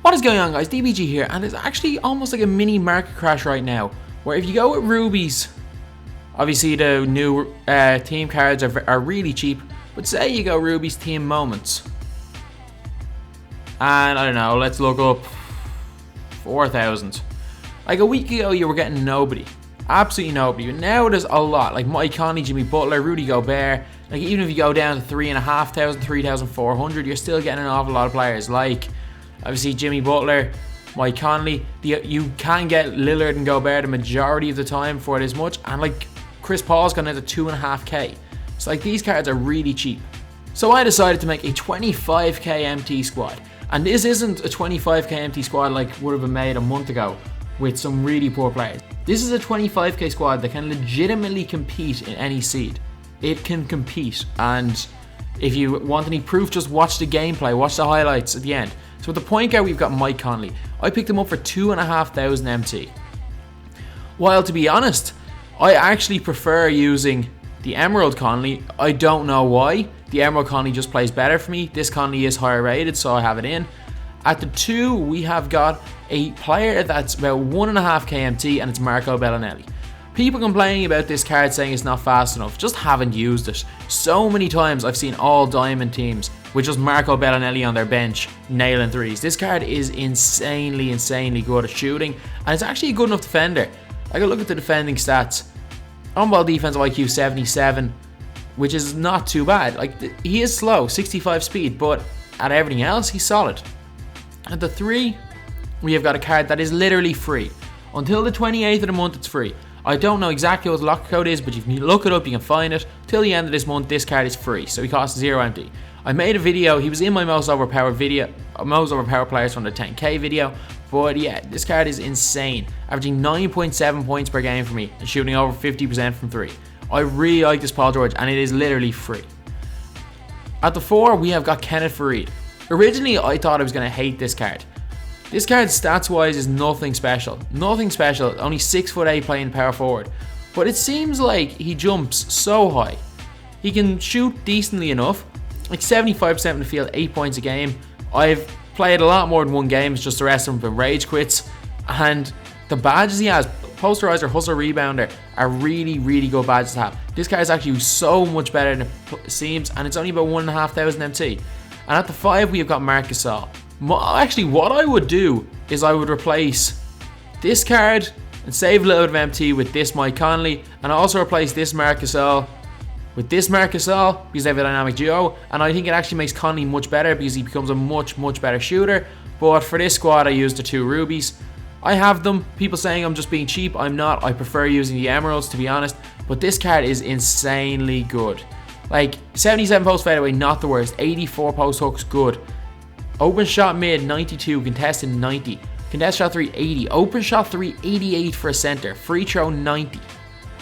What is going on, guys? DBG here, and it's actually almost like a mini market crash right now, where if you go with rubies, obviously the new team cards are really cheap, but say you go rubies team moments, and I don't know, let's look up 4,000. Like a week ago you were getting nobody, absolutely nobody, but now there's a lot, like Mike Conley, Jimmy Butler, Rudy Gobert. Like even if you go down to 3,500, 3,400, you're still getting an awful lot of players, like obviously Jimmy Butler, Mike Conley. You can get Lillard and Gobert the majority of the time for this much, and like Chris Paul's gone into 2.5k. So like these cards are really cheap. So I decided to make a 25k MT squad, and this isn't a 25k MT squad like would have been made a month ago with some really poor players. This is a 25k squad that can legitimately compete in any seed. It can compete, and if you want any proof, just watch the gameplay, watch the highlights at the end. So with the point guard, we've got Mike Conley. I picked him up for 2,500 MT. While to be honest, I actually prefer using the Emerald Conley. I don't know why. The Emerald Conley just plays better for me. This Conley is higher rated, so I have it in. At the 2, we have got a player that's about 1.5k MT, and it's Marco Bellinelli. People complaining about this card saying it's not fast enough, just haven't used it. So many times I've seen all diamond teams with just Marco Bellinelli on their bench nailing threes. This card is insanely good at shooting, and it's actually a good enough defender. I can look at the defending stats. On-ball defensive IQ 77, which is not too bad. Like he is slow, 65 speed, but at everything else he's solid. At the 3, we have got a card that is literally free. Until the 28th of the month it's free. I don't know exactly what the locker code is, but if you look it up, you can find it. Till the end of this month, this card is free, so he costs 0 MT. I made a video, he was in my most overpowered players from the 10k video, but yeah, this card is insane. Averaging 9.7 points per game for me, and shooting over 50% from 3. I really like this Paul George, and it is literally free. At the 4, we have got Kenneth Faried. Originally, I thought I was going to hate this card. This card stats wise is nothing special. Nothing special, only 6'8" playing power forward. But it seems like he jumps so high. He can shoot decently enough, like 75% in the field, 8 points a game. I've played a lot more than one game, it's just the rest of them have been rage quits. And the badges he has, posterizer, hustle, rebounder, are really good badges to have. This card is actually so much better than it seems, and it's only about 1,500 MT. And at the 5, we have got Marc Gasol. Actually, what I would do is I would replace this card and save a little bit of MT with this Mike Conley, and also replace this Marc Gasol with this Marc Gasol because they have a dynamic duo, and I think it actually makes Conley much better because he becomes a much better shooter. But for this squad, I used the 2 rubies. I have them. People saying I'm just being cheap. I'm not. I prefer using the emeralds, to be honest. But this card is insanely good. Like 77 post fadeaway, not the worst. 84 post hooks, good. Open shot mid, 92. Contested, 90. Contest shot 3, 80. Open shot 3, 88 for a center. Free throw, 90.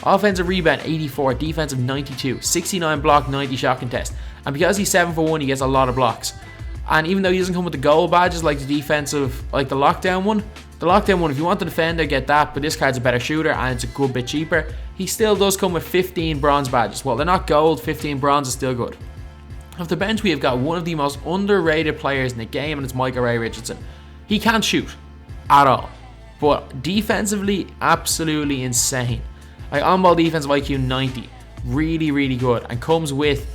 Offensive rebound, 84. Defensive, 92. 69 block, 90 shot contest. And because he's 7'1", he gets a lot of blocks. And even though he doesn't come with the goal badges like the defensive, like the lockdown one, if you want the defender, get that, but this card's a better shooter and it's a good bit cheaper. He still does come with 15 bronze badges. Well, they're not gold, 15 bronze is still good. Off the bench, we have got one of the most underrated players in the game, and it's Michael Ray Richardson. He can't shoot at all, but defensively, absolutely insane. Like on-ball defensive IQ 90, really good, and comes with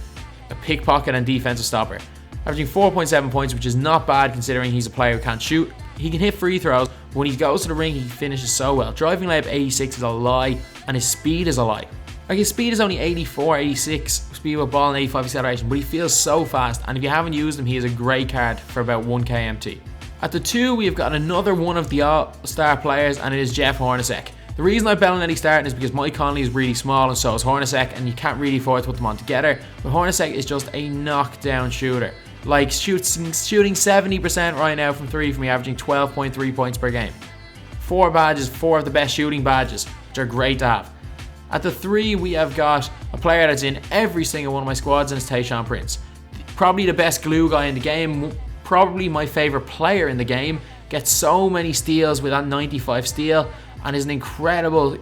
a pickpocket and defensive stopper. Averaging 4.7 points, which is not bad considering he's a player who can't shoot. He can hit free throws, but when he goes to the ring, he finishes so well. Driving layup 86 is a lie, and his speed is a lie. Like his speed is only 84, 86, speed with ball and 85 acceleration, but he feels so fast, and if you haven't used him, he is a great card for about 1k MT. At the 2, we have got another one of the all-star players, and it is Jeff Hornacek. The reason I Bellinelli starting is because Mike Conley is really small, and so is Hornacek, and you can't really afford to put them on together. But Hornacek is just a knockdown shooter. Like shooting 70% right now from 3 for me, averaging 12.3 points per game. 4 badges, 4 of the best shooting badges, which are great to have. At the 3, we have got a player that's in every single one of my squads, and it's Tayshaun Prince. Probably the best glue guy in the game, probably my favorite player in the game. Gets so many steals with that 95 steal, and is an incredible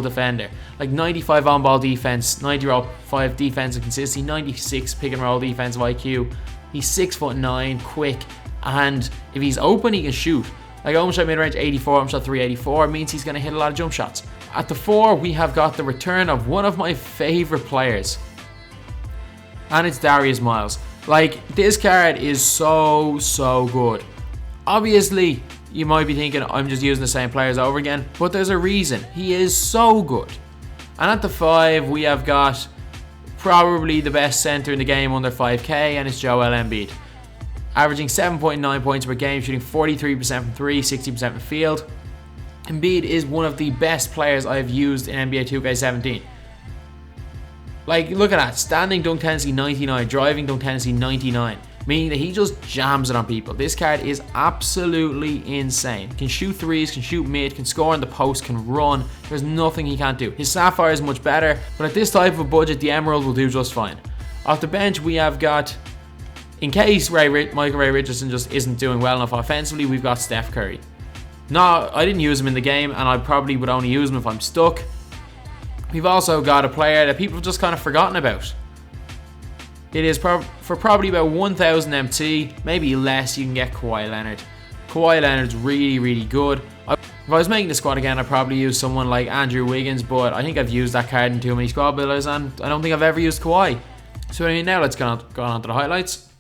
defender. Like 95 on-ball defense, 95 defensive consistency, 96 pick and roll defensive IQ. He's 6'9", quick, And if he's open, he can shoot. Like open shot mid-range 84, open shot 384 means he's going to hit a lot of jump shots. At the 4, we have got the return of one of my favorite players. And it's Darius Miles. Like, this card is so good. Obviously, you might be thinking I'm just using the same players over again, but there's a reason. He is so good. And at the 5, we have got probably the best center in the game under 5k, and it's Joel Embiid. Averaging 7.9 points per game, shooting 43% from 3, 60% from field. Embiid is one of the best players I've used in NBA 2K17. Like, look at that. Standing dunk tendency 99, driving dunk tendency 99. Meaning that he just jams it on people. This card is absolutely insane. Can shoot threes, can shoot mid, can score in the post, can run. There's nothing he can't do. His Sapphire is much better, but at this type of budget, the Emerald will do just fine. Off the bench, we have got, in case Michael Ray Richardson just isn't doing well enough offensively, we've got Steph Curry. No, I didn't use him in the game, and I probably would only use him if I'm stuck. We've also got a player that people have just kind of forgotten about. It is for probably about 1,000 MT, maybe less, you can get Kawhi Leonard. Kawhi Leonard's really good. If I was making the squad again, I'd probably use someone like Andrew Wiggins, but I think I've used that card in too many squad builders, and I don't think I've ever used Kawhi. So anyway, now let's go on to the highlights.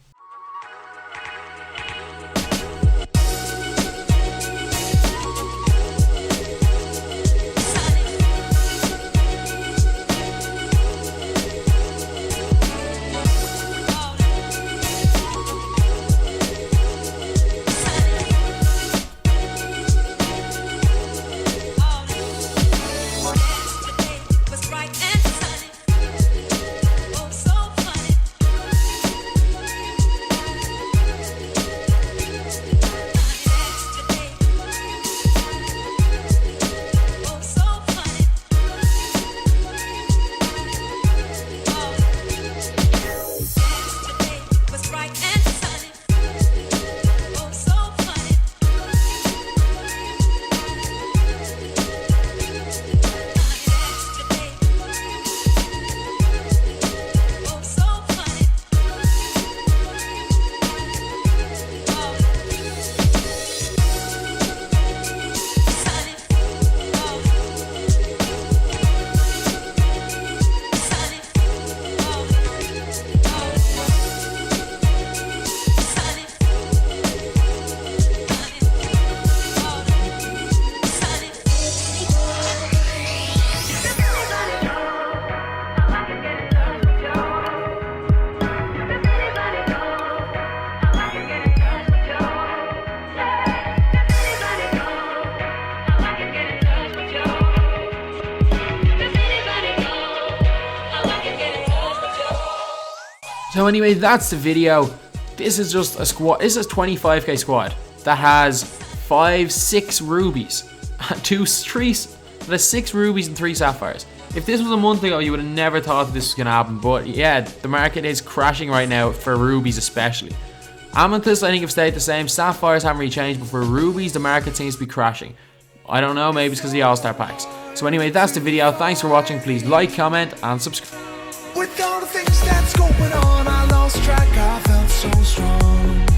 So anyway, that's the video. This is just a squad. This is 25k squad that has 6 rubies, 3 rubies and 3 sapphires. If this was a month ago, you would have never thought that this was gonna happen. But yeah, the market is crashing right now for rubies especially. Amethysts, I think, have stayed the same. Sapphires haven't really changed, but for rubies, the market seems to be crashing. I don't know, maybe it's because of the All-Star packs. So anyway, that's the video. Thanks for watching. Please like, comment, and subscribe. With all the things that's going on, I lost track, I felt so strong.